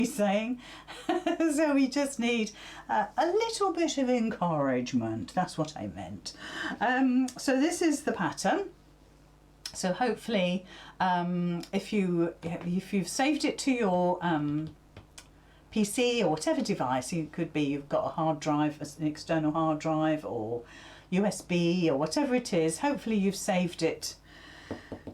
he's saying. So we just need a little bit of encouragement. That's what I meant. So this is the pattern. So hopefully, if you've saved it to your PC or whatever device, it could be you've got a hard drive, an external hard drive, or USB, or whatever it is. Hopefully you've saved it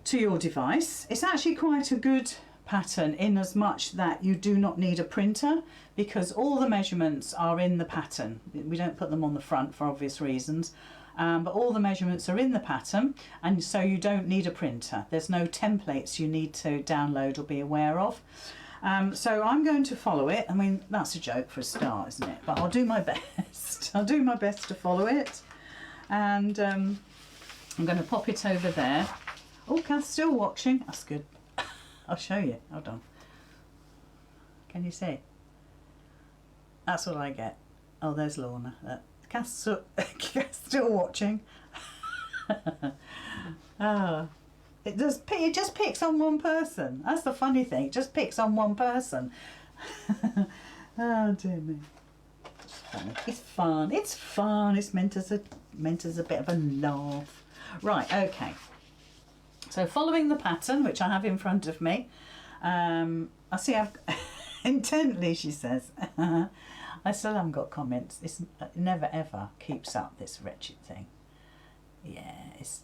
to your device. It's actually quite a good pattern in as much that you do not need a printer, because all the measurements are in the pattern. We don't put them on the front for obvious reasons, but all the measurements are in the pattern, and so you don't need a printer. There's no templates you need to download or be aware of. So I'm going to follow it. I mean, that's a joke for a start, isn't it? But I'll do my best. I'll do my best to follow it, and I'm going to pop it over there. Oh, Kath's still watching. That's good. I'll show you. Hold on. Can you see? That's what I get. Oh, there's Lorna. Kath's still watching. Oh, it just picks on one person. That's the funny thing. It just picks on one person. Oh dear me. It's fun. It's fun. It's meant as a bit of a laugh. Right. Okay. So following the pattern, which I have in front of me, I see I've intently, she says. I still haven't got comments. It never ever keeps up, this wretched thing. Yeah, it's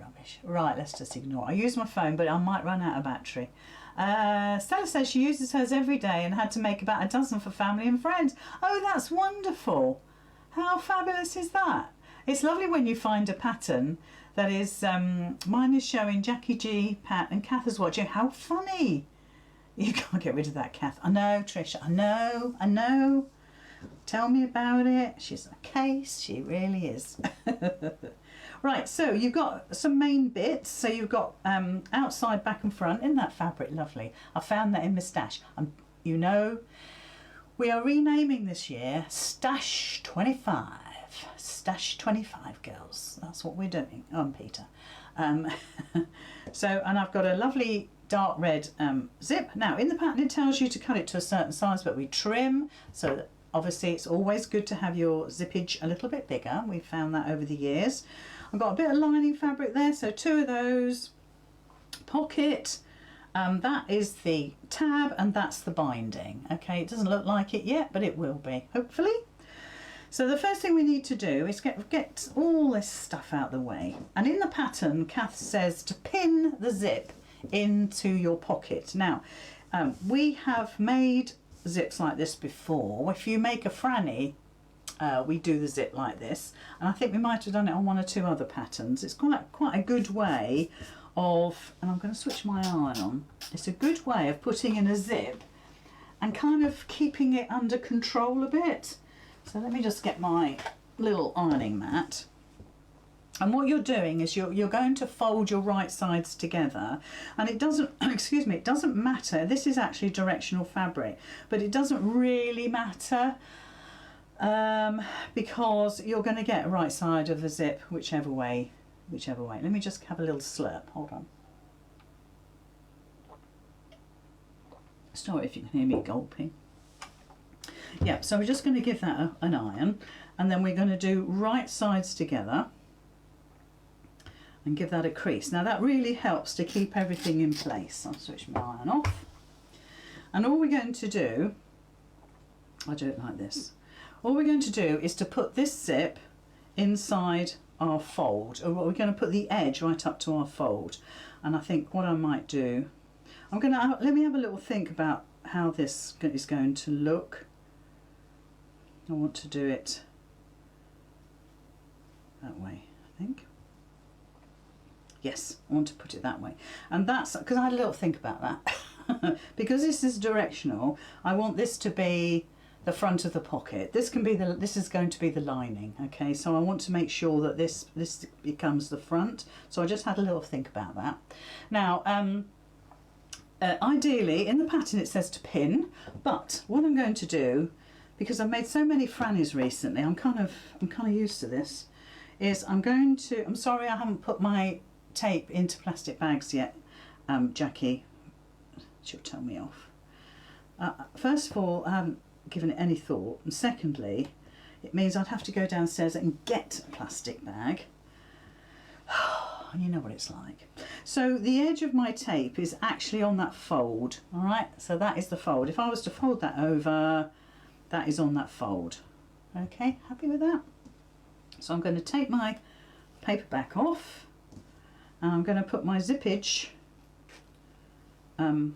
rubbish. Right, let's just ignore it. I use my phone, but I might run out of battery. Stella says she uses hers every day and had to make about a dozen for family and friends. Oh, that's wonderful. How fabulous is that? It's lovely when you find a pattern that is, mine is showing Jackie G, Pat, and Kath is watching. How funny. You can't get rid of that, Kath. I know, Tricia. I know. Tell me about it. She's a case. She really is. Right, so you've got some main bits. So you've got outside, back and front. Isn't that fabric lovely? I found that in my stash. You know, we are renaming this year Stash 25. Stash 25, girls. That's what we're doing. I'm Peter. So, and I've got a lovely dark red zip. Now, in the pattern it tells you to cut it to a certain size, but we trim. So obviously it's always good to have your zippage a little bit bigger. We've found that over the years. I've got a bit of lining fabric there, so 2 of those. Pocket. That is the tab, and that's the binding. Okay, it doesn't look like it yet, but it will be, hopefully. So the first thing we need to do is get all this stuff out the way. And in the pattern, Kath says to pin the zip into your pocket. Now, we have made zips like this before. If you make a franny, we do the zip like this. And I think we might have done it on 1 or 2 other patterns. It's quite a good way of, and I'm going to switch my iron on. It's a good way of putting in a zip and kind of keeping it under control a bit. So let me just get my little ironing mat. And what you're doing is you're going to fold your right sides together, and it doesn't, excuse me, it doesn't matter. This is actually directional fabric, but it doesn't really matter because you're going to get right side of the zip whichever way. Let me just have a little slurp. Hold on. Sorry if you can hear me gulping. Yeah, so we're just going to give that an iron, and then we're going to do right sides together and give that a crease. Now that really helps to keep everything in place. I'll switch my iron off. And all we're going to do, I'll do it like this. All we're going to do is to put this zip inside our fold, or we're going to put the edge right up to our fold. And I think what I might do, let me have a little think about how this is going to look. I want to do it that way, I think. Yes, I want to put it that way. And that's because I had a little think about that. Because this is directional, I want this to be the front of the pocket. This is going to be the lining, okay? So I want to make sure that this becomes the front. So I just had a little think about that. Now, ideally, in the pattern it says to pin, but what I'm going to do, because I've made so many frannies recently, I'm kind of used to this, is I'm sorry I haven't put my tape into plastic bags yet, Jackie, she'll tell me off. First of all, I haven't given it any thought, and secondly, it means I'd have to go downstairs and get a plastic bag. You know what it's like. So the edge of my tape is actually on that fold, all right? So that is the fold. If I was to fold that over, that is on that fold. Okay, happy with that? So I'm going to take my paper back off, and I'm going to put my zippage on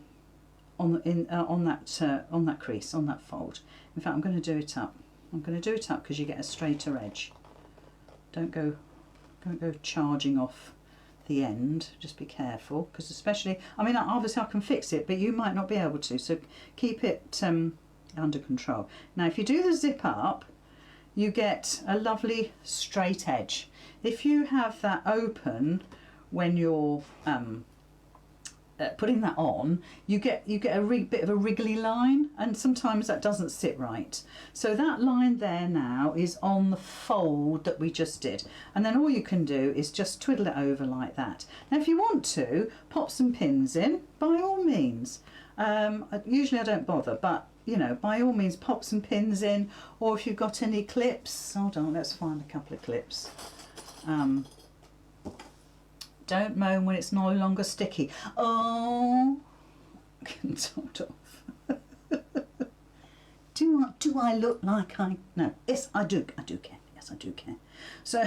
that crease, on that fold. In fact, I'm going to do it up. I'm going to do it up because you get a straighter edge. Don't go charging off the end. Just be careful, because especially, I mean, obviously I can fix it, but you might not be able to. So keep it under control. Now, if you do the zip up, you get a lovely straight edge. If you have that open when you're putting that on, you get a bit of a wriggly line, and sometimes that doesn't sit right. So that line there now is on the fold that we just did, and then all you can do is just twiddle it over like that. Now if you want to pop some pins in, by all means. Usually I don't bother, but you know, by all means pop some pins in, or if you've got any clips, hold on, let's find a couple of clips. Don't moan when it's no longer sticky. Oh, topped off. Do I look like I? No. Yes, I do care. Yes, I do care. So,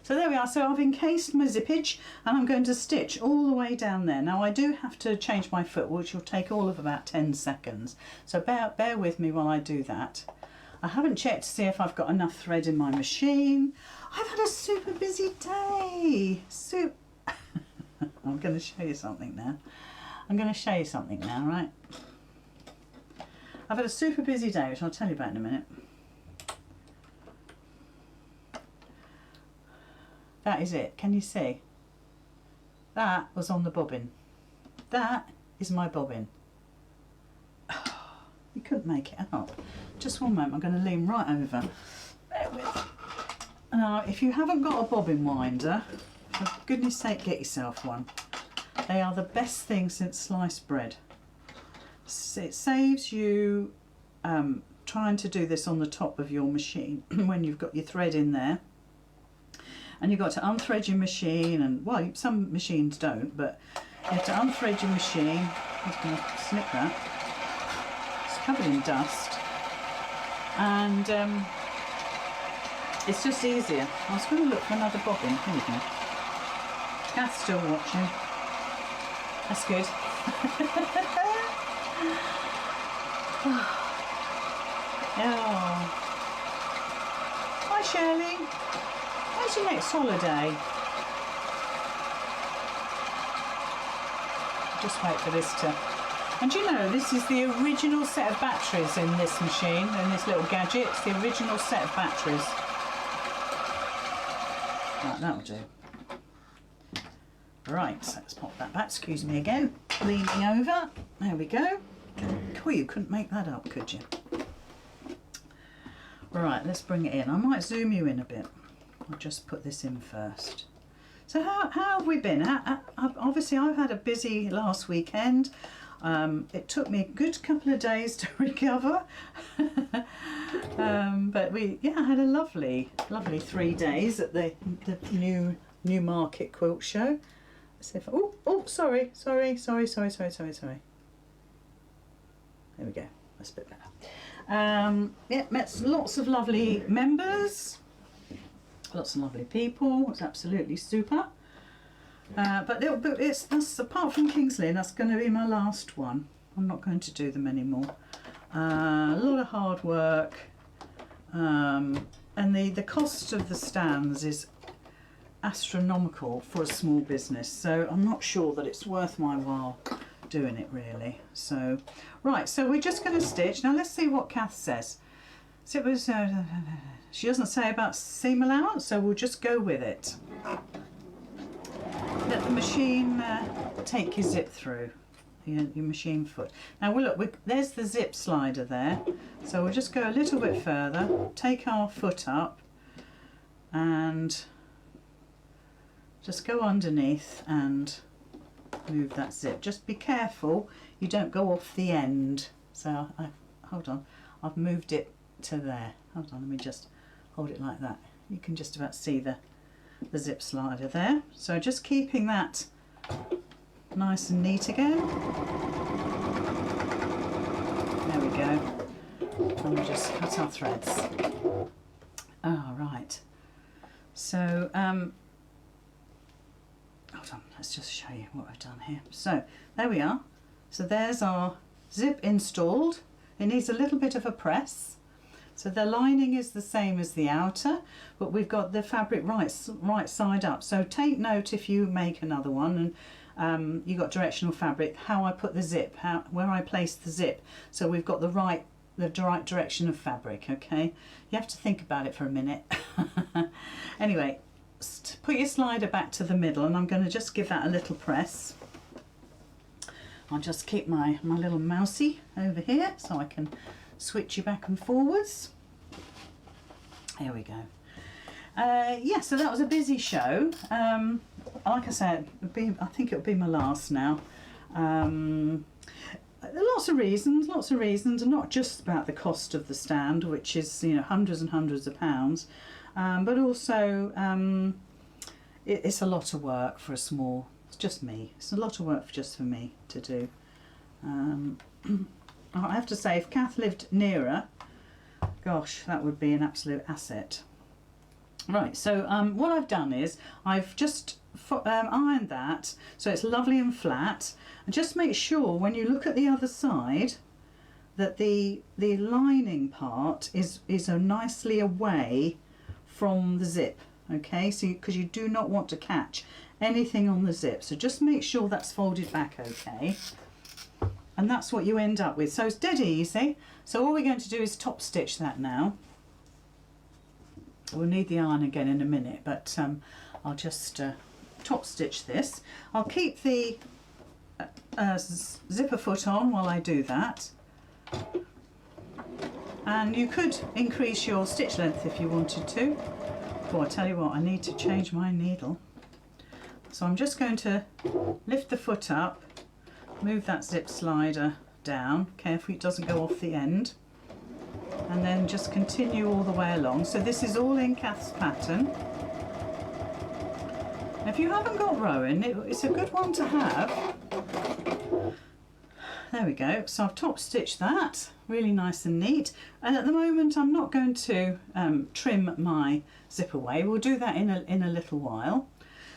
so there we are. So I've encased my zippage, and I'm going to stitch all the way down there. Now I do have to change my foot, which will take all of about 10 seconds. So bear with me while I do that. I haven't checked to see if I've got enough thread in my machine. I've had a super busy day. I'm going to show you something now. Right? I've had a super busy day, which I'll tell you about in a minute. That is it. Can you see? That was on the bobbin. That is my bobbin. You couldn't make it up. Just one moment, I'm going to lean right over. Bear with. Now, if you haven't got a bobbin winder, for goodness sake, get yourself one. They are the best thing since sliced bread. It saves you trying to do this on the top of your machine when you've got your thread in there. And you've got to unthread your machine, and well, some machines don't, but you have to unthread your machine. I'm just going to snip that. It's covered in dust. And it's just easier. I was going to look for another bobbin. Here we go. Kath's still watching. That's good. Oh. Hi Shirley. When's your next holiday? Just wait for this to... And you know, this is the original set of batteries in this machine, in this little gadget. It's the original set of batteries. Right, that'll do. Right, so let's pop that back. Excuse me again. Leaning over. There we go. Cool, you couldn't make that up, could you? Right, let's bring it in. I might zoom you in a bit. I'll just put this in first. So how have we been? Obviously, I've had a busy last weekend. It took me a good couple of days to recover. But I had a lovely 3 days at the new Newmarket quilt show. Let's see if sorry. There we go. That's a bit better. Met lots of lovely members, lots of lovely people. It's absolutely super. But that's apart from Kingsley, that's going to be my last one. I'm not going to do them anymore. A lot of hard work, and the cost of the stands is astronomical for a small business. So I'm not sure that it's worth my while doing it really. So right, so we're just going to stitch now. Let's see what Kath says. So it was she doesn't say about seam allowance, so we'll just go with it. Let the machine take your zip through your machine foot. Now look, there's the zip slider there, so we'll just go a little bit further, take our foot up and just go underneath and move that zip. Just be careful, you don't go off the end. So hold on, I've moved it to there. Hold on, let me just hold it like that. You can just about see the zip slider there. So just keeping that nice and neat again. There we go. And we'll just cut our threads. Ah, right. So, hold on, let's just show you what I've done here. So, there we are. So there's our zip installed. It needs a little bit of a press. So the lining is the same as the outer, but we've got the fabric right side up. So take note if you make another one and you got directional fabric, how I put the zip, where I place the zip. So we've got the right direction of fabric, okay? You have to think about it for a minute. Anyway, put your slider back to the middle and I'm going to just give that a little press. I'll just keep my little mousey over here so I can switch you back and forwards. There we go. Yeah, so that was a busy show. Like I said, I think it'll be my last now. Lots of reasons, and not just about the cost of the stand, which is, you know, hundreds and hundreds of pounds, but also it's a lot of work for a small. It's just me. It's a lot of work just for me to do. I have to say, if Kath lived nearer, gosh, that would be an absolute asset. Right, so what I've done is I've just ironed that so it's lovely and flat, and just make sure when you look at the other side that the lining part is nicely away from the zip, okay? So because you do not want to catch anything on the zip, so just make sure that's folded back okay. And that's what you end up with. So it's dead easy. So all we're going to do is top stitch that now. We'll need the iron again in a minute, but I'll just top stitch this. I'll keep the zipper foot on while I do that. And you could increase your stitch length if you wanted to. Oh, I tell you what, I need to change my needle. So I'm just going to lift the foot up, move that zip slider down, carefully it doesn't go off the end, and then just continue all the way along. So this is all in Kath's pattern. If you haven't got Rowan, it's a good one to have. There we go. So I've top stitched that, really nice and neat. And at the moment I'm not going to trim my zip away. We'll do that in a little while.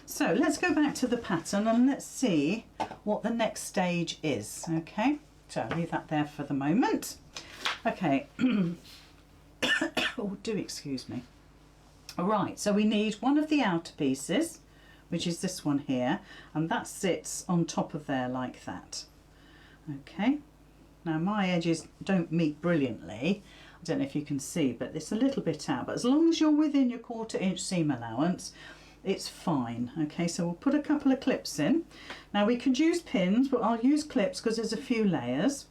So let's go back to the pattern and let's see what the next stage is. Okay, so I'll leave that there for the moment. Okay. Oh, do excuse me. All right, so we need one of the outer pieces, which is this one here, and that sits on top of there like that. Okay, now my edges don't meet brilliantly. I don't know if you can see, but it's a little bit out, but as long as you're within your 1/4 inch seam allowance, it's fine. Okay, so we'll put a couple of clips in. Now we could use pins, but I'll use clips because there's a few layers.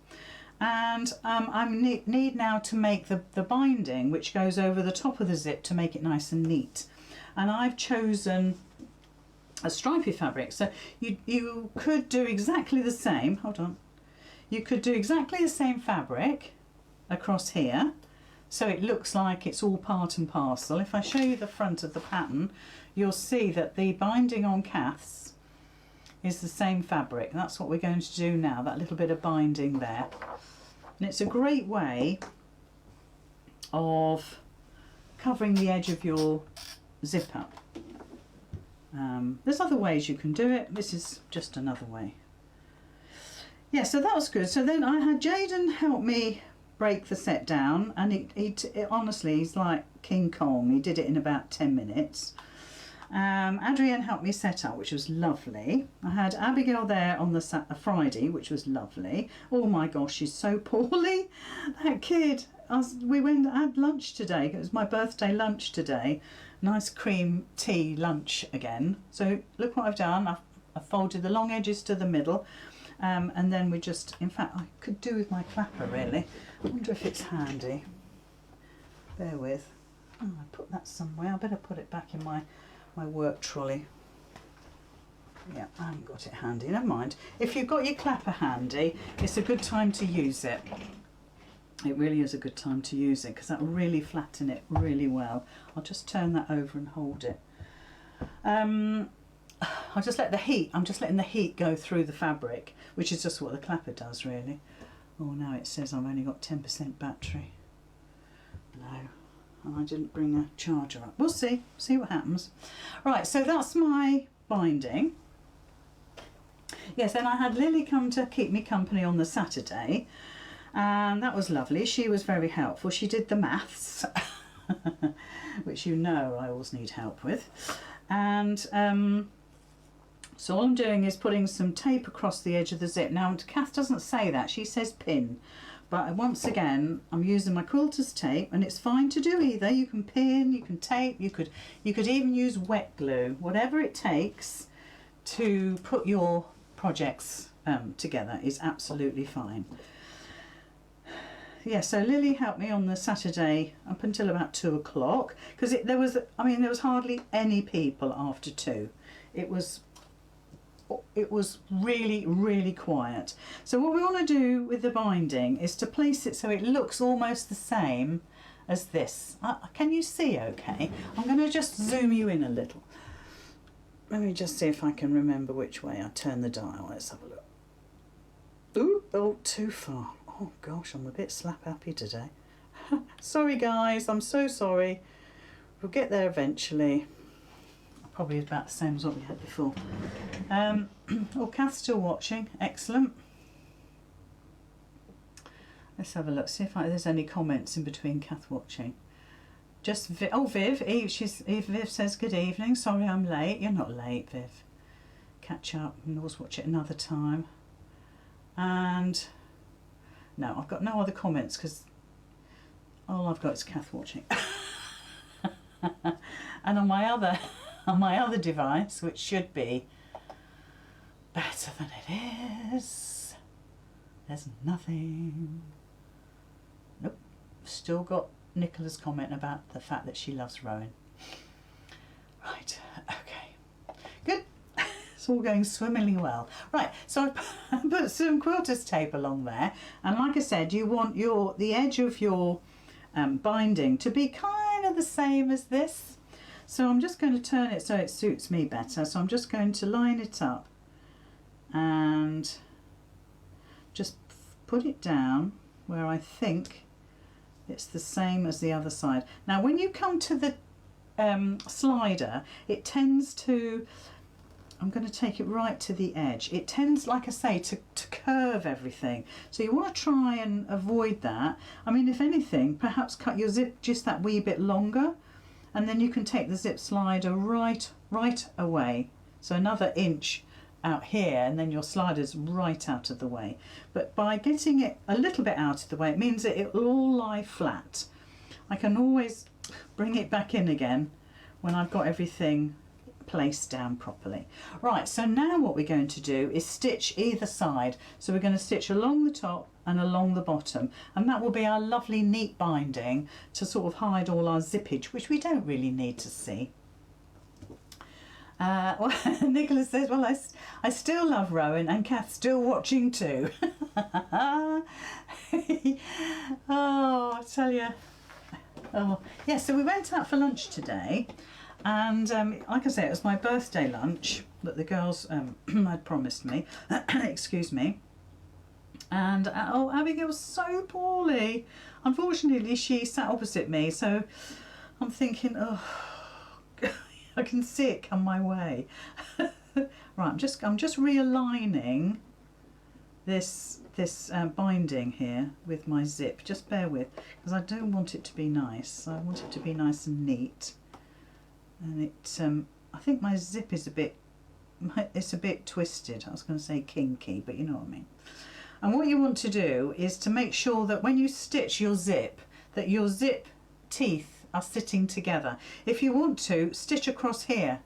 And I need now to make the binding, which goes over the top of the zip to make it nice and neat. And I've chosen a stripy fabric. So you could do exactly the same. Hold on. You could do exactly the same fabric across here, so it looks like it's all part and parcel. If I show you the front of the pattern, you'll see that the binding on Kath's is the same fabric. That's what we're going to do now, that little bit of binding there. And it's a great way of covering the edge of your zip up. There's other ways you can do it. This is just another way. Yeah, so that was good. So then I had Jaden help me break the set down, and it honestly, he's like King Kong. He did it in about 10 minutes. Adrienne helped me set up, which was lovely. I had Abigail there on the Friday, which was lovely. Oh my gosh, she's so poorly. That kid. We went and had lunch today. It was my birthday lunch today. Nice cream tea lunch again. So look what I've done. I've folded the long edges to the middle. And then we just, in fact, I could do with my clapper really. I wonder if it's handy. Bear with. Oh, I put that somewhere. I better put it back in my work trolley. Yeah, I haven't got it handy, never mind. If you've got your clapper handy, it's a good time to use it. It really is a good time to use it because that will really flatten it really well. I'll just turn that over and hold it. I'll just let the heat, I'm just letting the heat go through the fabric, which is just what the clapper does really. Oh, now it says I've only got 10% battery. No, I didn't bring a charger up. We'll see what happens. Right, so that's my binding. Yes, then I had Lily come to keep me company on the Saturday, and that was lovely. She was very helpful. She did the maths, which you know I always need help with. And so all I'm doing is putting some tape across the edge of the zip. Now, Kath doesn't say that, she says pin. But once again, I'm using my quilter's tape, and it's fine to do either. You can pin, you can tape, you could even use wet glue, whatever it takes to put your projects together is absolutely fine. Yeah, so Lily helped me on the Saturday up until about 2 o'clock because there was hardly any people after 2. It was really, really quiet. So what we want to do with the binding is to place it so it looks almost the same as this. Can you see okay? I'm going to just zoom you in a little. Let me just see if I can remember which way I turn the dial. Let's have a look. Ooh, oh, too far. Oh gosh, I'm a bit slap happy today. Sorry guys, I'm so sorry. We'll get there eventually. Probably about the same as what we had before. Oh, Kath's still watching. Excellent. Let's have a look. See if there's any comments in between Kath watching. Just Viv. Oh, Viv. Viv says good evening. Sorry I'm late. You're not late, Viv. Catch up and always watch it another time. And no, I've got no other comments because all I've got is Kath watching. And on my other device, which should be better than it is, there's nothing. Nope. Still got Nicola's comment about the fact that she loves Rowan. Right, okay. Good. It's all going swimmingly well. Right, so I put some quilter's tape along there, and like I said, you want the edge of your binding to be kind of the same as this. So I'm just going to turn it so it suits me better. So I'm just going to line it up and just put it down where I think it's the same as the other side. Now when you come to the slider, it tends to, I'm going to take it right to the edge. It tends, like I say, to curve everything. So you want to try and avoid that. I mean, if anything, perhaps cut your zip just that wee bit longer, and then you can take the zip slider right away. So another inch out here, and then your slider's right out of the way. But by getting it a little bit out of the way, it means that it will all lie flat. I can always bring it back in again when I've got everything placed down properly. Right, so now what we're going to do is stitch either side. So we're going to stitch along the top and along the bottom, and that will be our lovely neat binding to sort of hide all our zippage, which we don't really need to see. Well, Nicholas says, well, I still love Rowan, and Kath's still watching too. Oh, I tell you. Oh, yeah, so we went out for lunch today, and like I say, it was my birthday lunch that the girls had promised me. Excuse me. And oh, Abigail was so poorly. Unfortunately, she sat opposite me, so I'm thinking, oh, I can see it come my way. Right, I'm just realigning this binding here with my zip. Just bear with, because I don't want it to be nice. I want it to be nice and neat. And it, I think my zip is it's a bit twisted. I was going to say kinky, but you know what I mean. And what you want to do is to make sure that when you stitch your zip, that your zip teeth are sitting together. If you want to, stitch across here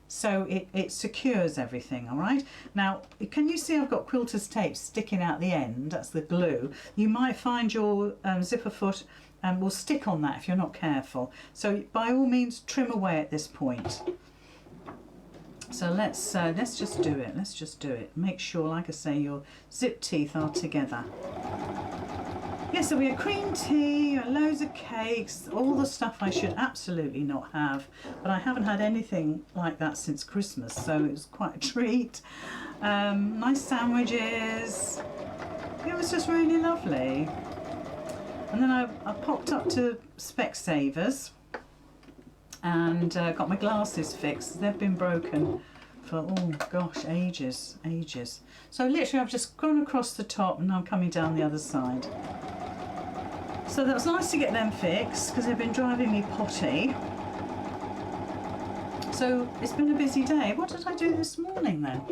so it secures everything, all right? Now, can you see I've got quilter's tape sticking out the end? That's the glue. You might find your zipper foot will stick on that if you're not careful. So by all means, trim away at this point. So let's just do it. Let's just do it. Make sure, like I say, your zip teeth are together. Yeah, so we had cream tea, loads of cakes, all the stuff I should absolutely not have. But I haven't had anything like that since Christmas, so it was quite a treat. Nice sandwiches. It was just really lovely. And then I popped up to Specsavers and got my glasses fixed. They've been broken for, oh gosh, ages. So literally I've just gone across the top and I'm coming down the other side. So that was nice to get them fixed because they've been driving me potty. So it's been a busy day. What did I do this morning then?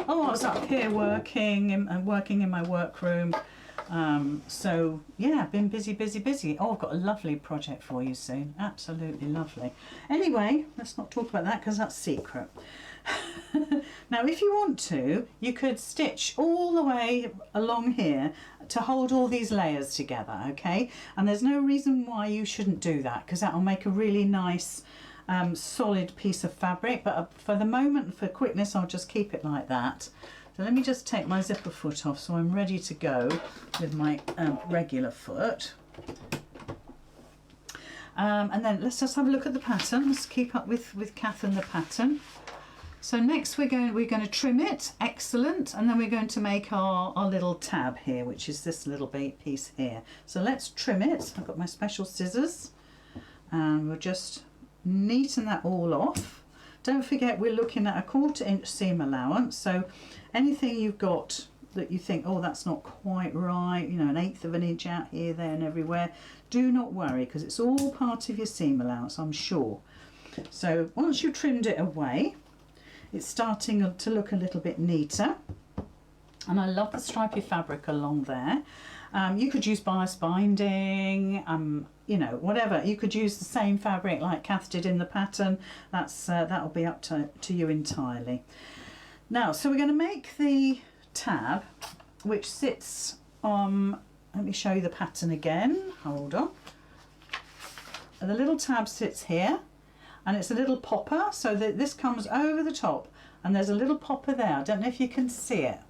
Oh, I was up here working in my workroom. So yeah, been busy. Oh, I've got a lovely project for you soon. Absolutely lovely. Anyway, let's not talk about that because that's secret. Now, if you want to, you could stitch all the way along here to hold all these layers together, okay? And there's no reason why you shouldn't do that because that'll make a really nice solid piece of fabric. But for the moment, for quickness, I'll just keep it like that. So let me just take my zipper foot off so I'm ready to go with my regular foot. And then let's just have a look at the pattern. Let's keep up with Kath and the pattern. So next we're going to trim it, excellent, and then we're going to make our little tab here, which is this little piece here. So let's trim it. I've got my special scissors and we'll just neaten that all off. Don't forget we're looking at a 1/4 inch seam allowance, so anything you've got that you think, oh, that's not quite right, you know, 1/8 of an inch out here, there and everywhere, do not worry because it's all part of your seam allowance, I'm sure. So once you've trimmed it away, it's starting to look a little bit neater, and I love the stripy fabric along there. You could use bias binding, you know, whatever. You could use the same fabric like Kath did in the pattern. That'll be up to you entirely. Now, so we're going to make the tab, which sits on. Let me show you the pattern again. Hold on. And the little tab sits here. And it's a little popper, so that this comes over the top, and there's a little popper there. I don't know if you can see it.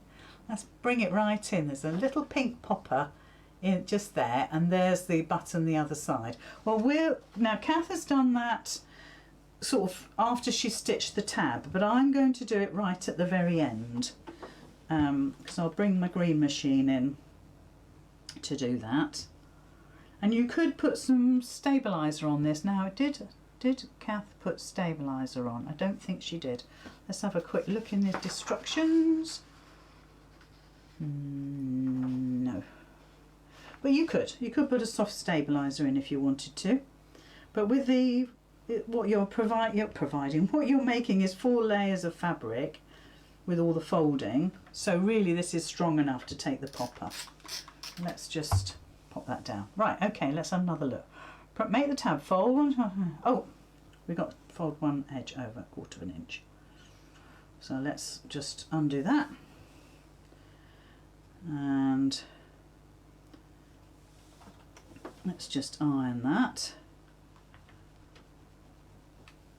Let's bring it right in. There's a little pink popper in just there, and there's the button the other side. Well, now Kath has done that sort of after she stitched the tab, but I'm going to do it right at the very end because I'll bring my green machine in to do that. And you could put some stabiliser on this. Now, Did Kath put stabiliser on? I don't think she did. Let's have a quick look in the instructions. No. But you could put a soft stabiliser in if you wanted to. But with what you're making is 4 layers of fabric with all the folding. So really this is strong enough to take the popper. Let's just pop that down. Right, okay, let's have another look. Make the tab fold. Oh, we've got to fold one edge over 1/4 of an inch. So let's just undo that. And let's just iron that.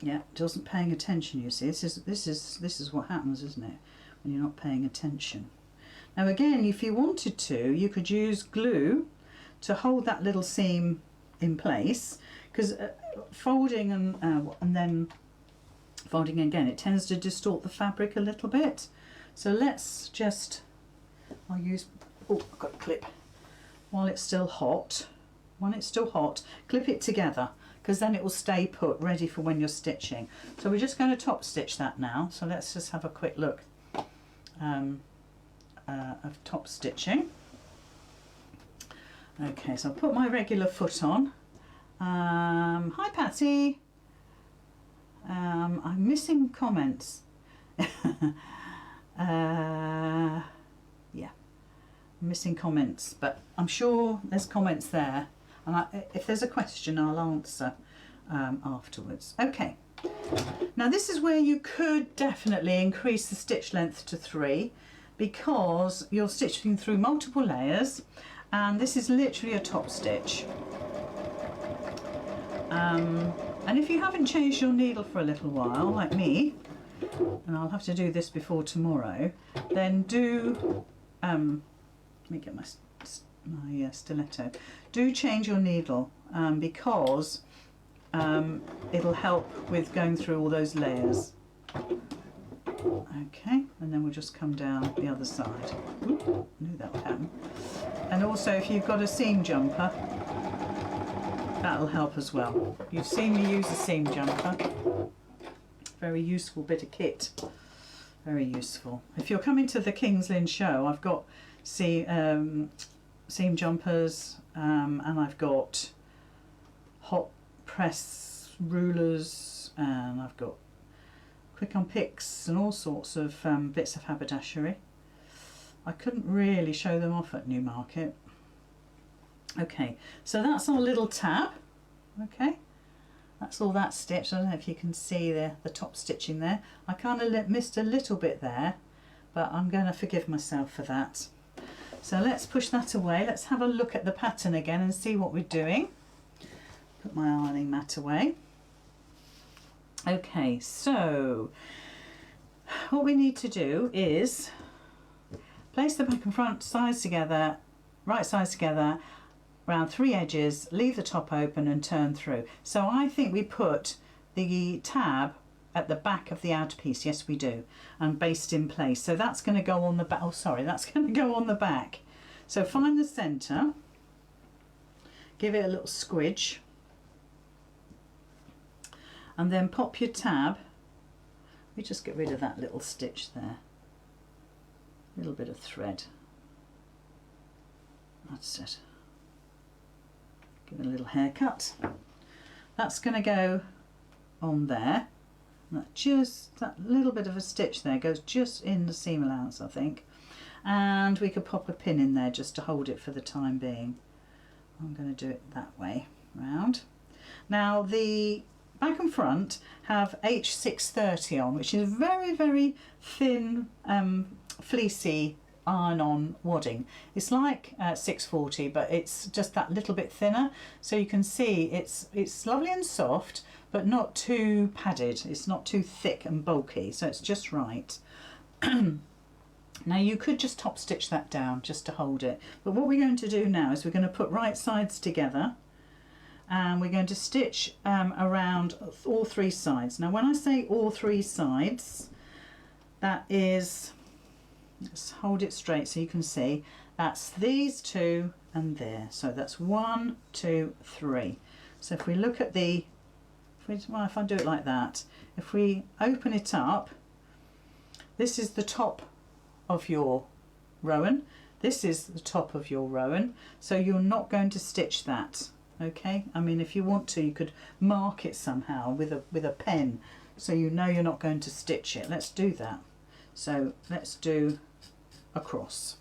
Yeah, it wasn't paying attention, you see. This is what happens, isn't it? When you're not paying attention. Now again, if you wanted to, you could use glue to hold that little seam in place, because folding and then folding again, it tends to distort the fabric a little bit. So let's just, I've got a clip. While it's still hot, clip it together, because then it will stay put, ready for when you're stitching. So we're just going to top stitch that now. So let's just have a quick look of top stitching. Okay, so I'll put my regular foot on. Hi Patsy. I'm missing comments. Yeah, I'm missing comments, but I'm sure there's comments there, and if there's a question I'll answer afterwards. Okay, now this is where you could definitely increase the stitch length to 3, because you're stitching through multiple layers, and this is literally a top stitch. And if you haven't changed your needle for a little while, like me, and I'll have to do this before tomorrow, then do, let me get my stiletto, do change your needle, because it'll help with going through all those layers. Okay, and then we'll just come down the other side. Ooh, I knew that would happen. And also, if you've got a seam jumper, that'll help as well. You've seen me use a seam jumper. Very useful bit of kit. Very useful. If you're coming to the King's Lynn show, I've got seam jumpers, and I've got hot press rulers, and I've got quick on picks and all sorts of bits of haberdashery. I couldn't really show them off at Newmarket. Okay, so that's our little tab. Okay, that's all that stitch. I don't know if you can see the top stitching there. I kind of missed a little bit there, but I'm going to forgive myself for that. So let's push that away. Let's have a look at the pattern again and see what we're doing. Put my ironing mat away. Okay, so what we need to do is place the back and front sides together, right sides together, around 3 edges, leave the top open and turn through. So I think we put the tab at the back of the outer piece, yes we do, and based in place. So that's going to go on the back, oh sorry, that's going to go on the back. So find the centre, give it a little squidge, and then pop your tab. We just get rid of that little stitch there, a little bit of thread, that's it. Give it a little haircut. That's going to go on there. That little bit of a stitch there goes just in the seam allowance, I think, and we could pop a pin in there just to hold it for the time being. I'm going to do it that way round. Now the back and front have H630 on, which is very, very thin, fleecy iron-on wadding. It's like 640, but it's just that little bit thinner. So you can see it's lovely and soft, but not too padded. It's not too thick and bulky, so it's just right. Now you could just top stitch that down just to hold it, but what we're going to do now is we're going to put right sides together, and we're going to stitch around all 3 sides. Now when I say all 3 sides, that is, let's hold it straight so you can see, that's these 2 and there. So that's 1, 2, 3. So if we look at the, if I do it like that, if we open it up, this is the top of your Rowan, this is the top of your Rowan, so you're not going to stitch that. Okay, I mean if you want to, you could mark it somehow with a pen so you know you're not going to stitch it. Let's do that. So let's do a cross.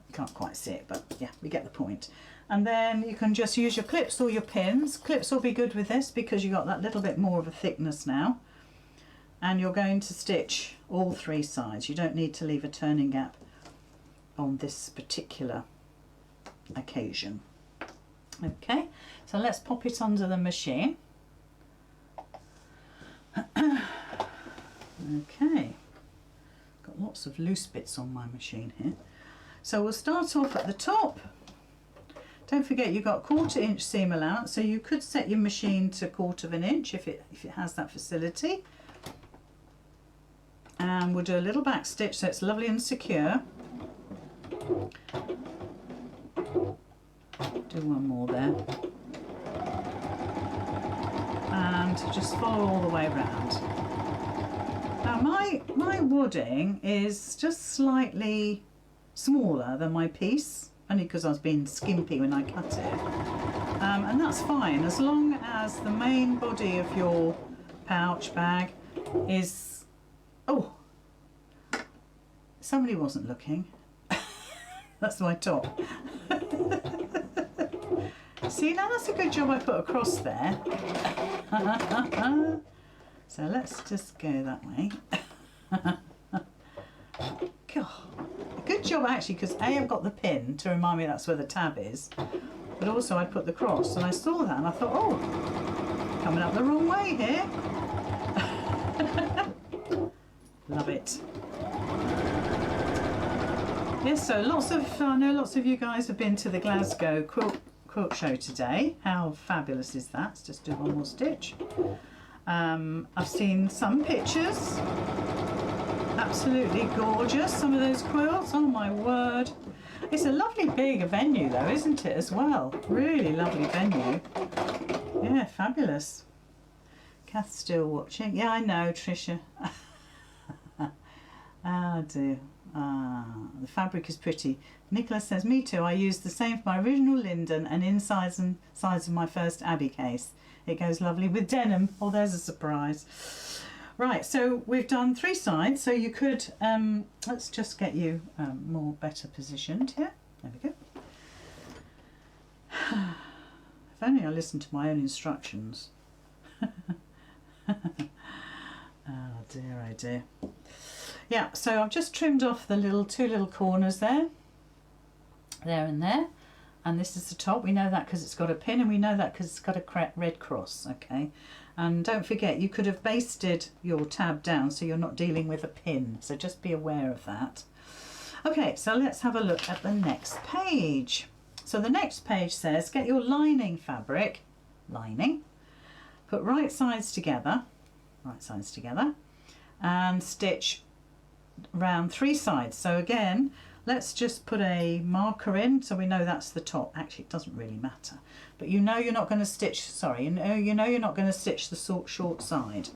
You can't quite see it, but yeah, we get the point. And then you can just use your clips or your pins. Clips will be good with this because you've got that little bit more of a thickness now. And you're going to stitch all 3 sides. You don't need to leave a turning gap on this particular occasion. Okay, so let's pop it under the machine. Okay, got lots of loose bits on my machine here. So we'll start off at the top. Don't forget you've got 1/4 inch seam allowance, so you could set your machine to 1/4 inch if it has that facility. And we'll do a little back stitch so it's lovely and secure. Do one more there. And just follow all the way around. Now my wadding is just slightly smaller than my piece, only because I was being skimpy when I cut it. And that's fine as long as the main body of your pouch bag is... Oh! Somebody wasn't looking. That's my top. See, now that's a good job I put across there. So let's just go that way. God, good job actually, because A, I've got the pin to remind me that's where the tab is, but also I put the cross, and I saw that and I thought, oh, coming up the wrong way here. Love it. Yes, so I know lots of you guys have been to the Glasgow quilt show today. How fabulous is that? Let's just do one more stitch. I've seen some pictures. Absolutely gorgeous, some of those quilts. Oh my word. It's a lovely big venue though, isn't it, as well? Really lovely venue. Yeah, fabulous. Kath's still watching. Yeah, I know, Tricia. Ah, dear. Ah, the fabric is pretty. Nicholas says, me too. I used the same for my original Linden and insides and sides of my first Abbey case. It goes lovely with denim. Oh, there's a surprise. Right, so we've done 3 sides. So you could, let's just get you more better positioned here. There we go. If only I listened to my own instructions. Oh dear, oh dear. Yeah, so I've just trimmed off the 2 little corners there and there, and this is the top. We know that because it's got a pin, and we know that because it's got a red cross. Okay, and don't forget you could have basted your tab down so you're not dealing with a pin, so just be aware of that. Okay, so let's have a look at the next page. So the next page says get your lining fabric, put right sides together, and stitch round 3 sides. So again, let's just put a marker in so we know that's the top. Actually, it doesn't really matter, but you know you're not going to stitch, sorry, you know you're not going to stitch the short side.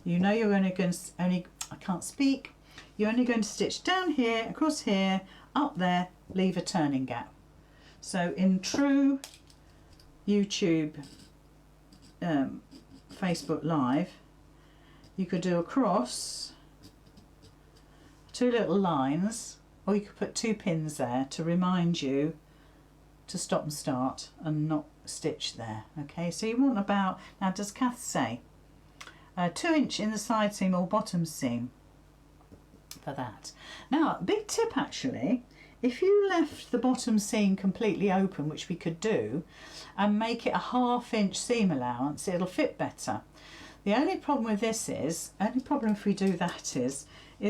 You know you're only going to, I can't speak, you're only going to stitch down here, across here, up there, leave a turning gap. So in true YouTube Facebook Live, you could do a cross, 2 little lines, or you could put 2 pins there to remind you to stop and start and not stitch there. Okay, so you want about, now does Kath say, 2 inch in the side seam or bottom seam for that. Now, big tip actually, if you left the bottom seam completely open, which we could do, and make it a 1/2 inch seam allowance, it'll fit better. The only problem with this is, if we do that is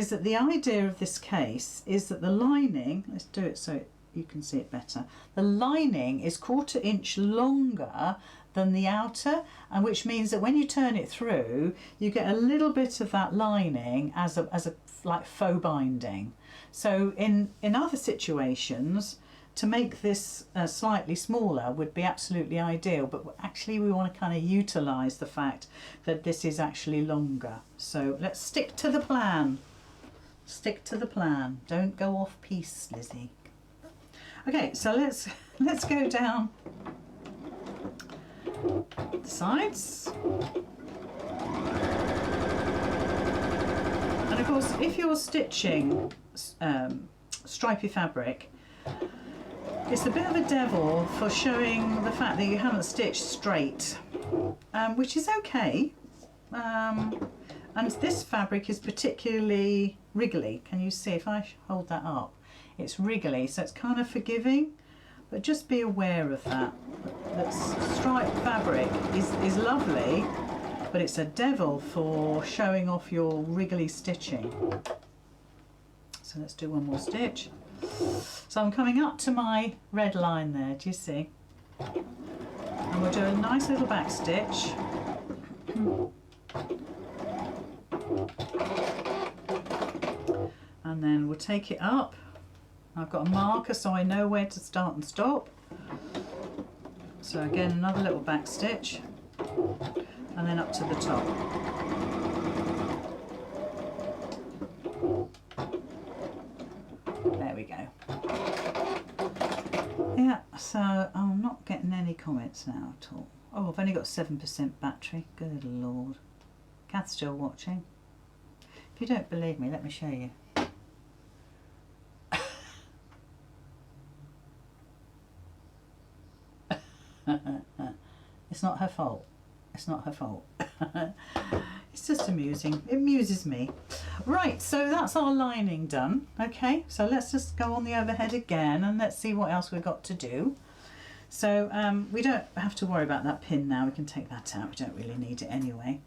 that the idea of this case is that the lining, let's do it so you can see it better, the lining is 1/4 inch longer than the outer, and which means that when you turn it through, you get a little bit of that lining as a like faux binding. So in other situations, to make this slightly smaller would be absolutely ideal, but actually we want to kind of utilise the fact that this is actually longer. So let's stick to the plan. Stick to the plan. Don't go off piece, Lizzie. Okay, so let's go down the sides. And of course, if you're stitching stripy fabric, it's a bit of a devil for showing the fact that you haven't stitched straight, which is okay. And this fabric is particularly wriggly. Can you see if I hold that up? It's wriggly, so it's kind of forgiving, but just be aware of that. That striped fabric is lovely, but it's a devil for showing off your wriggly stitching. So let's do one more stitch. So I'm coming up to my red line there, do you see? And we'll do a nice little back stitch. And then we'll take it up. I've got a marker so I know where to start and stop. So again, another little back stitch, and then up to the top. There we go. Yeah, so I'm not getting any comments now at all. Oh, I've only got 7% battery. Good Lord. Kath's still watching. If you don't believe me, let me show you. It's not her fault. It's not her fault. It's just amusing. It amuses me. Right, so that's our lining done. Okay, so let's just go on the overhead again and let's see what else we've got to do. So we don't have to worry about that pin now. We can take that out. We don't really need it anyway.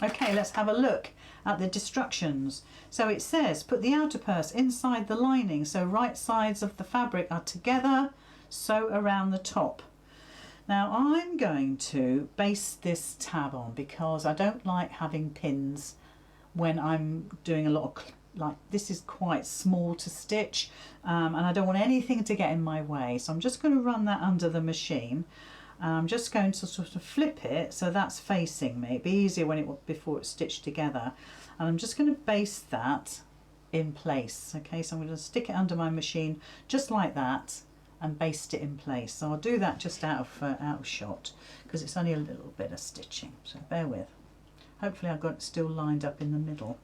Okay, let's have a look at the instructions. So it says, put the outer purse inside the lining so right sides of the fabric are together, sew around the top. Now I'm going to baste this tab on because I don't like having pins when I'm doing a lot of, like this is quite small to stitch, and I don't want anything to get in my way. So I'm just going to run that under the machine. I'm just going to sort of flip it so that's facing me. It'd be easier when before it's stitched together. And I'm just going to baste that in place. Okay, so I'm going to stick it under my machine just like that and baste it in place. So I'll do that just out of shot because it's only a little bit of stitching. So bear with. Hopefully I've got it still lined up in the middle.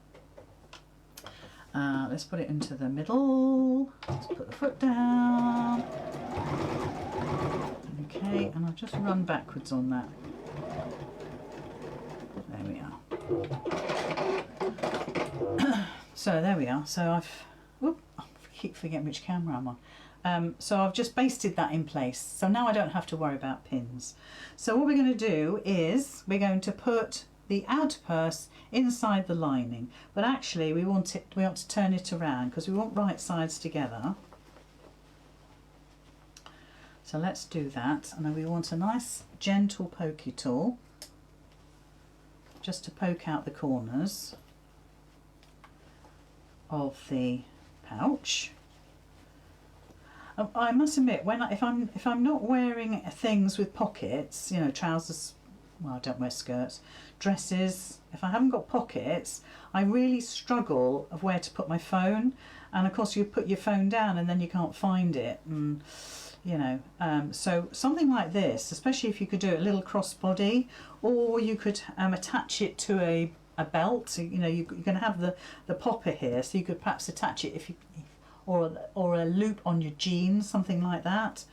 Let's put it into the middle. Let's put the foot down. Okay, and I'll just run backwards on that. There we are. So there we are. So I keep forgetting which camera I'm on. So I've just basted that in place. So now I don't have to worry about pins. So what we're going to do is we're going to put the outer purse inside the lining, but actually we want to turn it around because we want right sides together. So let's do that, and then we want a nice gentle pokey tool just to poke out the corners of the pouch. I must admit, if I'm not wearing things with pockets, you know, trousers, well, I don't wear skirts, dresses, if I haven't got pockets, I really struggle of where to put my phone, and of course you put your phone down and then you can't find it. And you know, so something like this, especially if you could do it a little crossbody, or you could attach it to a belt. So, you know, you're going to have the popper here, so you could perhaps attach it or a loop on your jeans, something like that.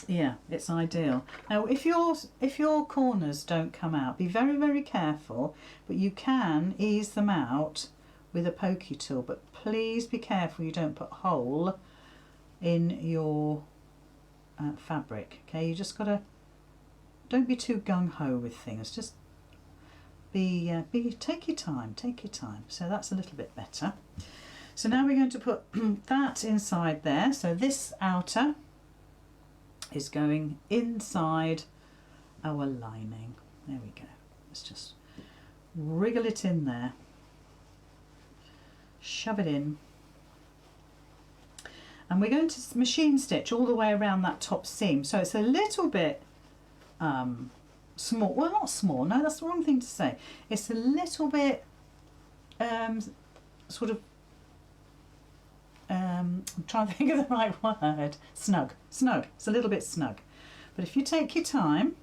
Yeah, it's ideal. Now, if your corners don't come out, be very, very careful. But you can ease them out with a pokey tool. But please be careful you don't put a hole in your fabric. Okay, you just gotta, don't be too gung-ho with things, just take your time. So that's a little bit better. So now we're going to put that inside there. So this outer is going inside our lining. There we go. Let's just wriggle it in there, shove it in. And we're going to machine stitch all the way around that top seam. So it's a little bit small. Well, not small. No, that's the wrong thing to say. It's a little bit sort of, I'm trying to think of the right word. Snug. It's a little bit snug. But if you take your time,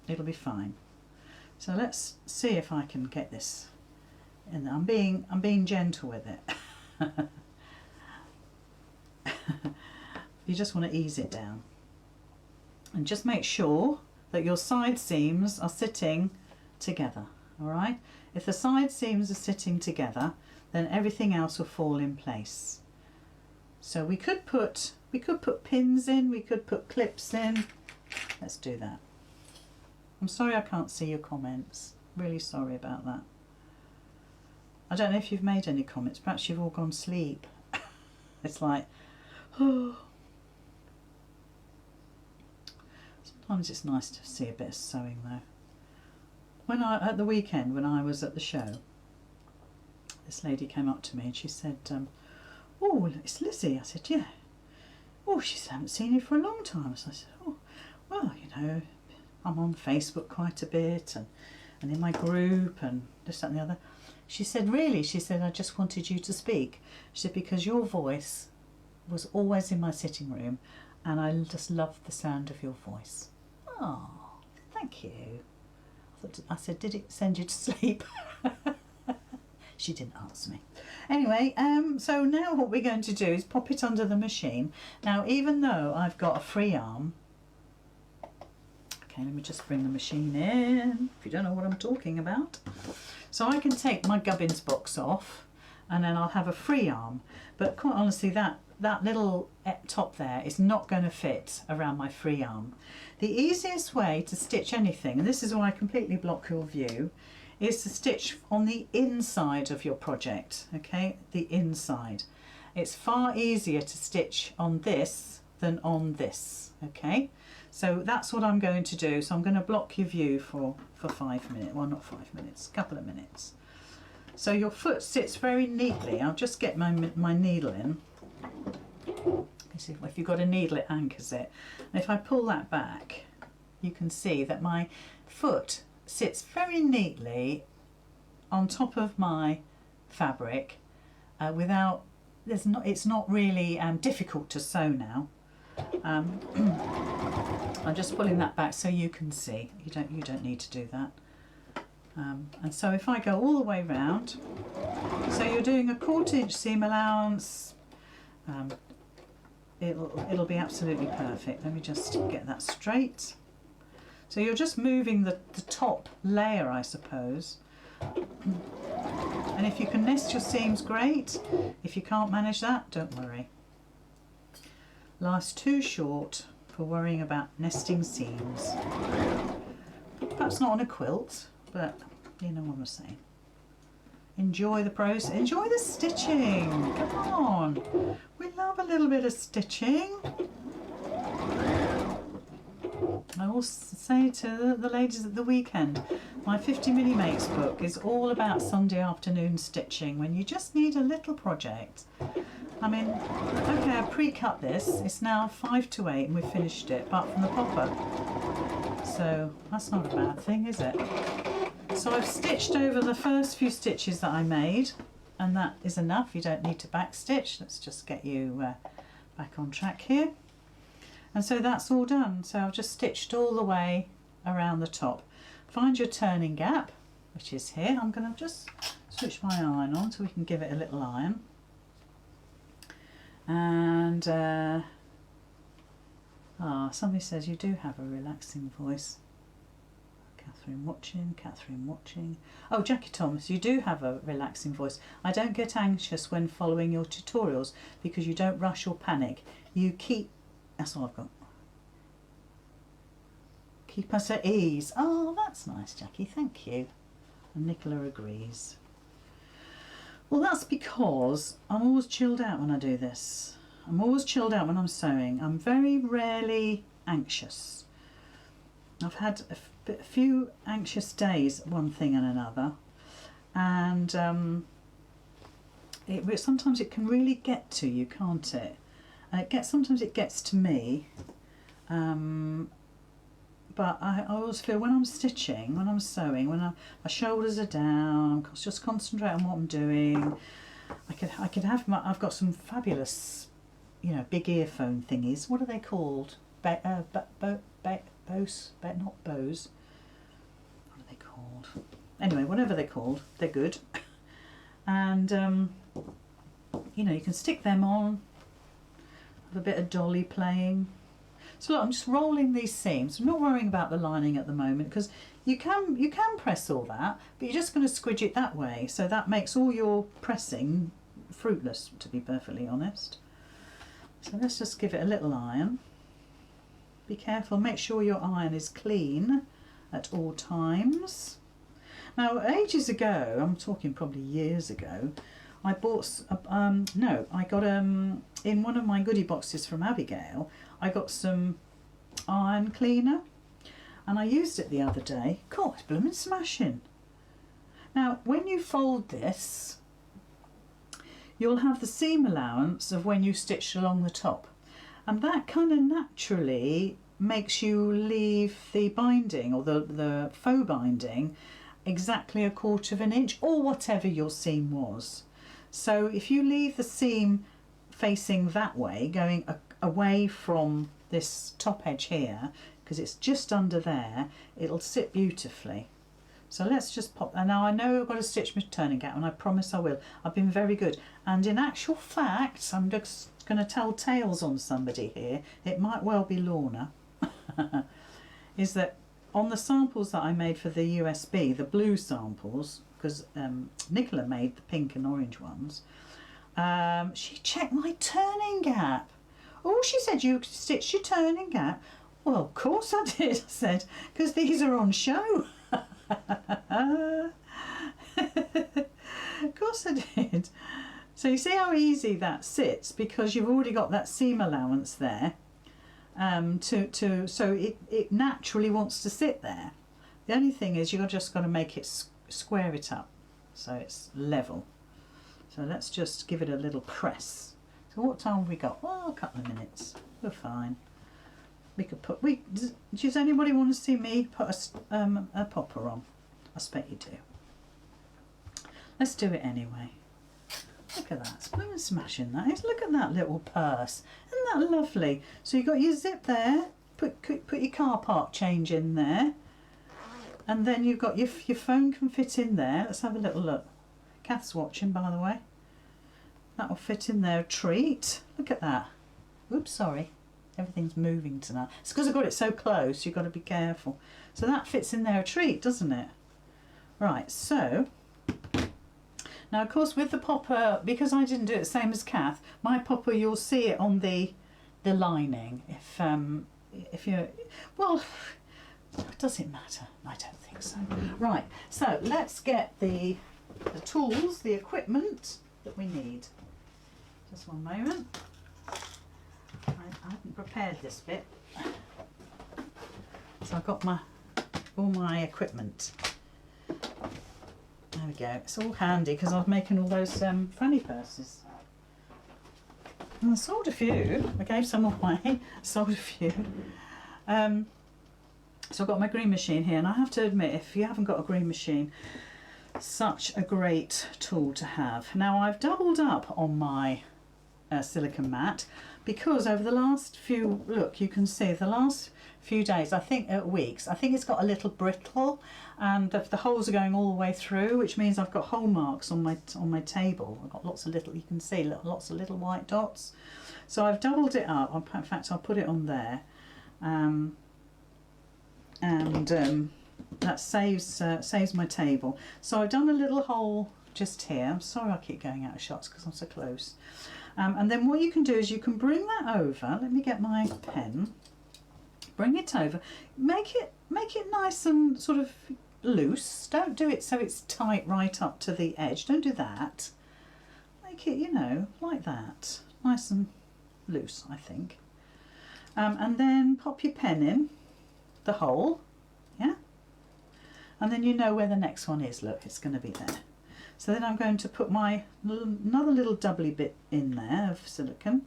it'll be fine. So let's see if I can get this in there. I'm being gentle with it. You just want to ease it down and just make sure that your side seams are sitting together. All right, if the side seams are sitting together, then everything else will fall in place. So we could put pins in, we could put clips in. Let's do that. I'm sorry I can't see your comments, really sorry about that. I don't know if you've made any comments, perhaps you've all gone sleep. It's like, oh. Sometimes it's nice to see a bit of sewing though. At the weekend when I was at the show, this lady came up to me and she said, oh, it's Lizzy. I said, yeah. Oh, she said, I haven't seen you for a long time. So I said, oh, well, you know, I'm on Facebook quite a bit and in my group and this, that and the other. She said, really? She said, I just wanted you to speak. She said, because your voice was always in my sitting room and I just loved the sound of your voice. Oh, thank you. I said, did it send you to sleep? She didn't answer me. Anyway, so now what we're going to do is pop it under the machine. Now, even though I've got a free arm, okay, let me just bring the machine in, if you don't know what I'm talking about. So I can take my gubbins box off and then I'll have a free arm. But quite honestly, that that little top there is not going to fit around my free arm. The easiest way to stitch anything, and this is why I completely block your view, is to stitch on the inside of your project, okay, the inside. It's far easier to stitch on this than on this, okay. So that's what I'm going to do. So I'm going to block your view for 5 minutes, well not 5 minutes, a couple of minutes. So your foot sits very neatly. I'll just get my needle in. You see, if you've got a needle it anchors it. And if I pull that back, you can see that my foot sits very neatly on top of my fabric without, it's not really difficult to sew now. I'm just pulling that back so you can see. You don't need to do that. And so if I go all the way round, so you're doing a 1/4 inch seam allowance. It'll be absolutely perfect. Let me just get that straight. So you're just moving the top layer, I suppose. And if you can nest your seams, great. If you can't manage that, don't worry. Life's too short for worrying about nesting seams. Perhaps not on a quilt, but you know what I'm saying. Enjoy the process, enjoy the stitching. Come on, we love a little bit of stitching. I will say to the ladies at the weekend, my 50 Mini Makes book is all about Sunday afternoon stitching when you just need a little project. I mean, okay, I pre-cut this. It's now 5 to 8 and we've finished it, apart from the popper. So that's not a bad thing, is it? So I've stitched over the first few stitches that I made, and that is enough. You don't need to back stitch. Let's just get you back on track here. And so that's all done. So I've just stitched all the way around the top. Find your turning gap, which is here. I'm going to just switch my iron on so we can give it a little iron. And somebody says you do have a relaxing voice. Catherine watching. Oh, Jackie Thomas, you do have a relaxing voice. I don't get anxious when following your tutorials because you don't rush or panic. You keep, that's all I've got. Keep us at ease. Oh, that's nice, Jackie, thank you. And Nicola agrees. Well, that's because I'm always chilled out when I do this. I'm always chilled out when I'm sewing. I'm very rarely anxious. I've had a few anxious days, one thing and another, and sometimes it can really get to you, can't it? And sometimes it gets to me, but I always feel when I'm stitching, when I'm sewing, when my shoulders are down, I'm just concentrating on what I'm doing. I could have I've got some fabulous, you know, big earphone thingies. What are they called? Bose, but not Bose. What are they called? Anyway, whatever they're called, they're good. And you know, you can stick them on. Have a bit of dolly playing. So look, I'm just rolling these seams. I'm not worrying about the lining at the moment because you can press all that, but you're just going to squidge it that way. So that makes all your pressing fruitless, to be perfectly honest. So let's just give it a little iron. Be careful, make sure your iron is clean at all times. Now, ages ago, I'm talking probably years ago, I bought, I got in one of my goodie boxes from Abigail, I got some iron cleaner and I used it the other day. God, it's blooming smashing. Now, when you fold this, you'll have the seam allowance of when you stitched along the top. And that kind of naturally makes you leave the binding or the faux binding exactly 1/4 inch or whatever your seam was. So if you leave the seam facing that way, going away from this top edge here, because it's just under there, it'll sit beautifully. So let's just pop, and now I know I've got to stitch my turning gap and I promise I will. I've been very good. And in actual fact, I'm just going to tell tales on somebody here. It might well be Lorna. Is that on the samples that I made for the USB, the blue samples, because Nicola made the pink and orange ones, She checked my turning gap. Oh, she said you stitched your turning gap. Well, of course I did, I said, because these are on show. Of course I did. So you see how easy that sits, because you've already got that seam allowance there. So it naturally wants to sit there. The only thing is you've just got to make it square it up so it's level. So let's just give it a little press. So what time have we got? Oh, a couple of minutes. We're fine. We could put. Does anybody want to see me put a popper on? I expect you do. Let's do it anyway. Look at that. It's blooming smashing that is. Look at that little purse. Isn't that lovely? So you've got your zip there. Put your car park change in there. And then you've got your phone can fit in there. Let's have a little look. Kath's watching, by the way. That will fit in there. A treat. Look at that. Oops, sorry. Everything's moving tonight. It's because I've got it so close. You've got to be careful. So that fits in there a treat, doesn't it? Right, so... Now, of course, with the popper, because I didn't do it the same as Kath, my popper, you'll see it on the lining. If you... Well, does it matter? I don't think so. Right, so let's get the tools, the equipment that we need. Just one moment. I haven't prepared this bit. So I've got all my equipment. There we go. It's all handy because I was making all those fanny purses. And I sold a few. I gave some away. Sold a few. So I've got my green machine here, and I have to admit, if you haven't got a green machine, such a great tool to have. Now I've doubled up on my silicone mat because over the last few, look, you can see the last few days, I think weeks, I think it's got a little brittle, and the holes are going all the way through, which means I've got hole marks on my table. I've got lots of little, you can see lots of little white dots. So I've doubled it up. In fact, I'll put it on there. That saves my table. So I've done a little hole just here. I'm sorry I keep going out of shots because I'm so close. And then what you can do is you can bring that over. Let me get my pen. Bring it over. Make it nice and sort of loose. Don't do it so it's tight right up to the edge. Don't do that. Make it, you know, like that. Nice and loose, I think. And then pop your pen in the hole, yeah, and then you know where the next one is. Look, it's going to be there. So then I'm going to put my another little doubly bit in there of silicone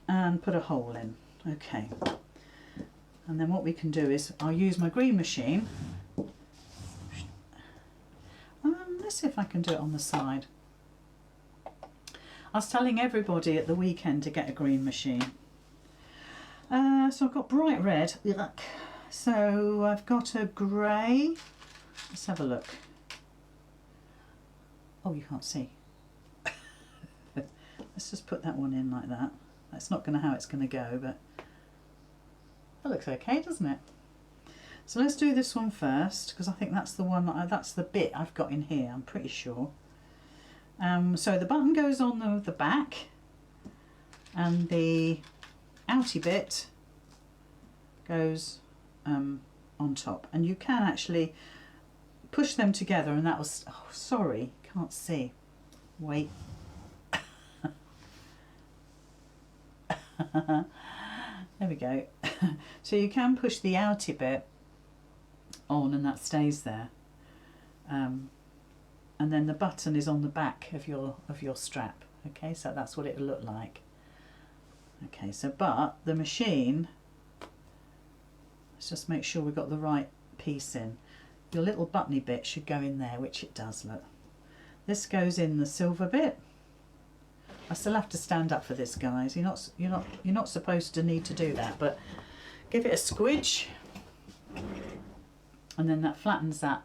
and put a hole in. Okay, and then what we can do is I'll use my green machine. Let's see if I can do it on the side. I was telling everybody at the weekend to get a green machine. So I've got bright red. Yuck. So I've got a grey. Let's have a look. Oh, you can't see. Let's just put that one in like that. That's not going to how it's going to go, but that looks okay, doesn't it? So let's do this one first, because I think that's the one that's the bit I've got in here. I'm pretty sure. So the button goes on the back, and the outy bit goes on top, and you can actually push them together, and that was, oh sorry, can't see, wait. There we go. So you can push the outy bit on and that stays there, and then the button is on the back of your strap. Okay, so that's what it'll look like. Okay, so but the machine, let's just make sure we've got the right piece in. Your little buttony bit should go in there, which it does, look. This goes in the silver bit. I still have to stand up for this, guys. You're not supposed to need to do that, but give it a squidge, and then that flattens that.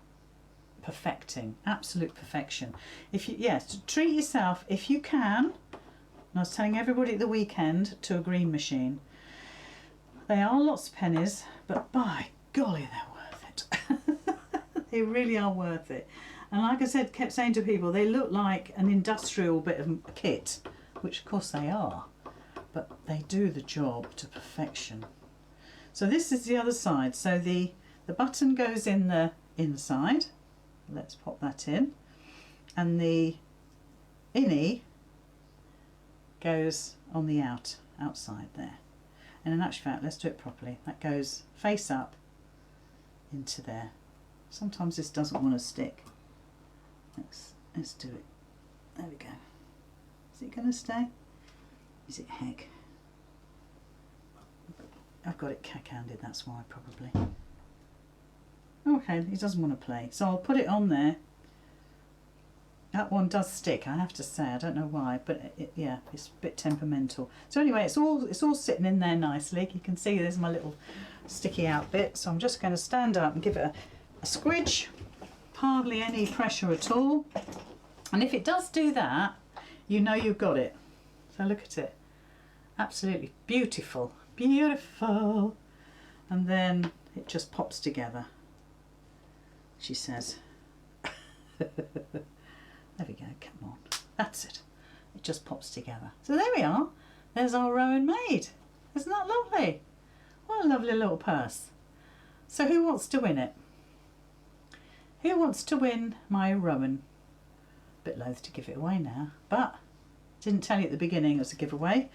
Perfecting, absolute perfection. If you, yes, treat yourself if you can. And I was telling everybody at the weekend to a green machine. They are lots of pennies, but by golly, they're worth it. They really are worth it. And like I said, kept saying to people, they look like an industrial bit of kit, which of course they are, but they do the job to perfection. So this is the other side. So the button goes in the inside. Let's pop that in. And the innie goes on the outside there. And in actual fact, let's do it properly. That goes face up into there. Sometimes this doesn't want to stick. Let's do it. There we go. Is it going to stay? Is it heck? I've got it cack-handed, that's why probably. Okay, he doesn't want to play. So I'll put it on there. That one does stick, I have to say. I don't know why, but yeah, it's a bit temperamental. So anyway, it's all sitting in there nicely. You can see there's my little sticky out bit. So I'm just going to stand up and give it a squidge. Hardly any pressure at all. And if it does do that, you know you've got it. So look at it. Absolutely beautiful. Beautiful. And then it just pops together, she says. There we go, come on. That's it. It just pops together. So there we are. There's our Rowan made. Isn't that lovely? What a lovely little purse. So who wants to win it? Who wants to win my Rowan? Bit loath to give it away now, but didn't tell you at the beginning it was a giveaway.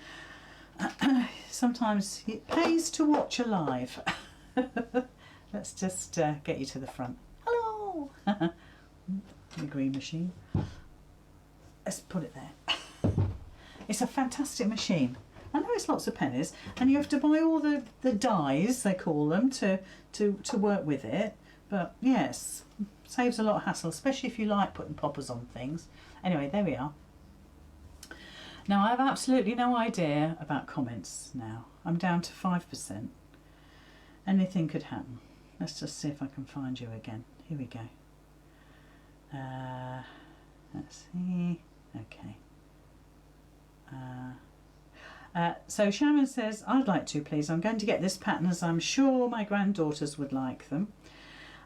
Sometimes it pays to watch a live. Let's just get you to the front. Hello! The green machine. Let's put it there. It's a fantastic machine. I know it's lots of pennies, and you have to buy all the dies, they call them, to work with it. But yes, saves a lot of hassle, especially if you like putting poppers on things. Anyway, there we are. Now I have absolutely no idea about comments now. I'm down to 5%. Anything could happen. Let's just see if I can find you again. Here we go. Let's see. Okay. So Shaman says, I'd like to, please. I'm going to get this pattern as I'm sure my granddaughters would like them.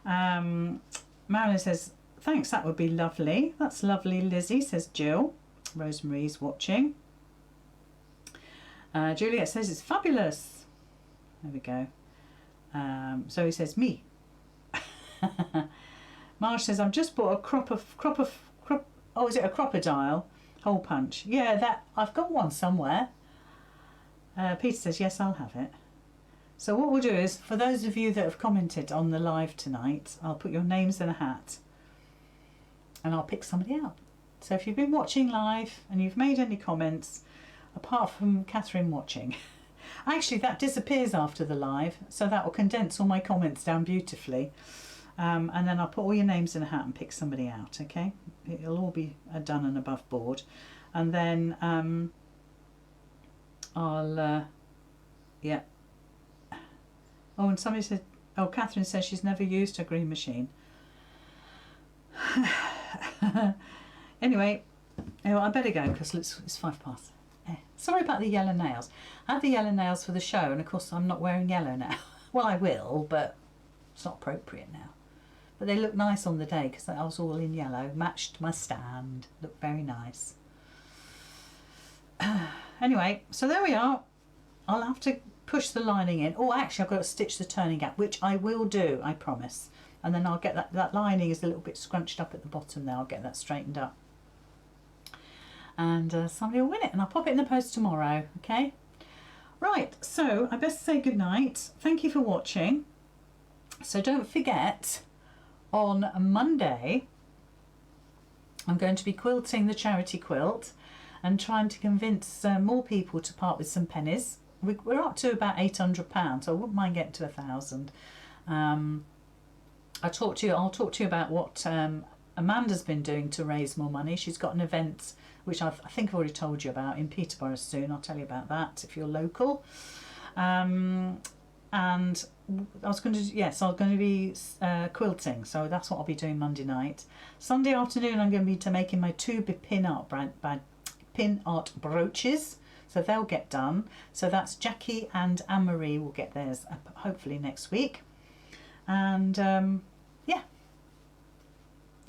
Marilyn says, thanks, that would be lovely. That's lovely, Lizzie, says Jill. Rosemary's watching. Juliet says it's fabulous. There we go. So he says me. Marge says, I've just bought a crop of oh, is it a crocodile hole punch? Yeah, that I've got one somewhere. Peter says, yes, I'll have it. So what we'll do is, for those of you that have commented on the live tonight, I'll put your names in a hat and I'll pick somebody out. So if you've been watching live and you've made any comments, apart from Catherine watching, actually that disappears after the live, so that will condense all my comments down beautifully. And then I'll put all your names in a hat and pick somebody out, okay? It'll all be done and above board. And then I'll, yeah. Oh, and somebody said, oh, Catherine says she's never used her green machine. Anyway, I better go because it's 5 past. Sorry about the yellow nails. I had the yellow nails for the show, and of course I'm not wearing yellow now. Well, I will, but it's not appropriate now. But they look nice on the day because I was all in yellow. Matched my stand. Looked very nice. Anyway, so there we are. I'll have to push the lining in. Oh, actually, I've got to stitch the turning gap, which I will do, I promise. And then I'll get that lining is a little bit scrunched up at the bottom there. I'll get that straightened up. And somebody will win it, and I'll pop it in the post tomorrow, okay? Right, so I best say goodnight. Thank you for watching. So don't forget, on Monday, I'm going to be quilting the charity quilt and trying to convince more people to part with some pennies. We're up to about £800, so I wouldn't mind getting to 1,000. I'll talk to you about what Amanda's been doing to raise more money. She's got an event which I think I've already told you about in Peterborough soon. I'll tell you about that if you're local. And I was going to be quilting, so that's what I'll be doing Monday night. Sunday afternoon I'm going to be making my 2 pin art brooches, so they'll get done. So that's Jackie and Anne-Marie will get theirs hopefully next week. And yeah,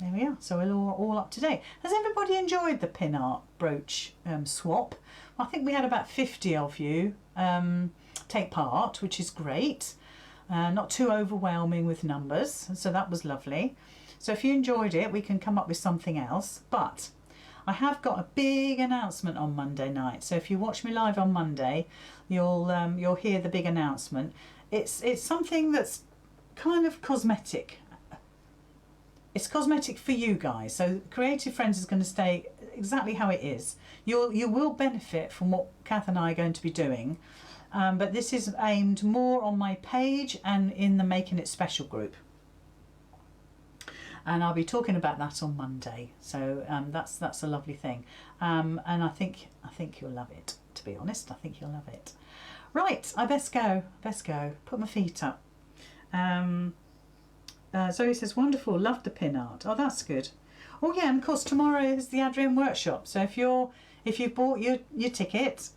there we are. So we're all up to date. Has everybody enjoyed the pin art brooch swap? I think we had about 50 of you take part, which is great. Not too overwhelming with numbers, so that was lovely. So if you enjoyed it, we can come up with something else. But I have got a big announcement on Monday night. So if you watch me live on Monday, you'll hear the big announcement. It's something that's kind of cosmetic. It's cosmetic for you guys. So Creative Friends is going to stay exactly how it is. You will benefit from what Kath and I are going to be doing. But this is aimed more on my page and in the Making It Special group. And I'll be talking about that on Monday. So that's a lovely thing. And I think you'll love it, to be honest. I think you'll love it. Right, I best go. Put my feet up. Zoe says, wonderful, love the pin art. Oh, that's good. Oh yeah, and of course tomorrow is the Adrian workshop. So if you've bought your ticket,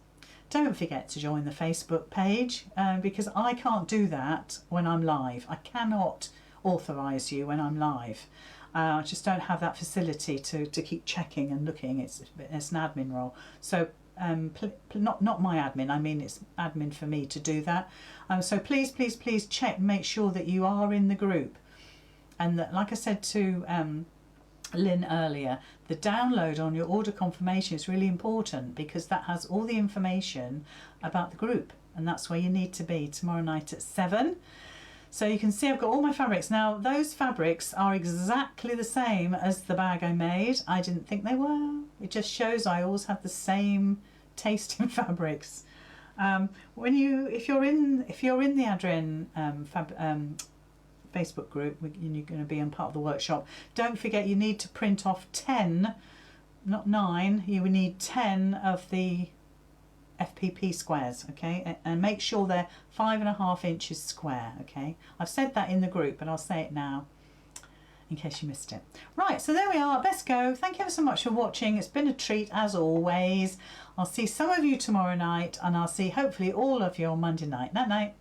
don't forget to join the Facebook page, because I can't do that when I'm live. I cannot authorise you when I'm live. I just don't have that facility to keep checking and looking. It's an admin role. So not my admin, I mean it's admin for me to do that. So please check, make sure that you are in the group. And that, like I said to Lynn earlier, the download on your order confirmation is really important, because that has all the information about the group, and that's where you need to be tomorrow night at 7. So you can see I've got all my fabrics. Now those fabrics are exactly the same as the bag I made. I didn't think they were. It just shows I always have the same taste in fabrics. If you're in the Adrian Facebook group and you're going to be in part of the workshop, don't forget you need to print off 10, not 9, you will need 10 of the FPP squares, okay, and make sure they're 5.5 inches square, okay. I've said that in the group, but I'll say it now in case you missed it. Right, so there we are. Best go. Thank you ever so much for watching. It's been a treat as always. I'll see some of you tomorrow night, and I'll see hopefully all of you on Monday night. Night night.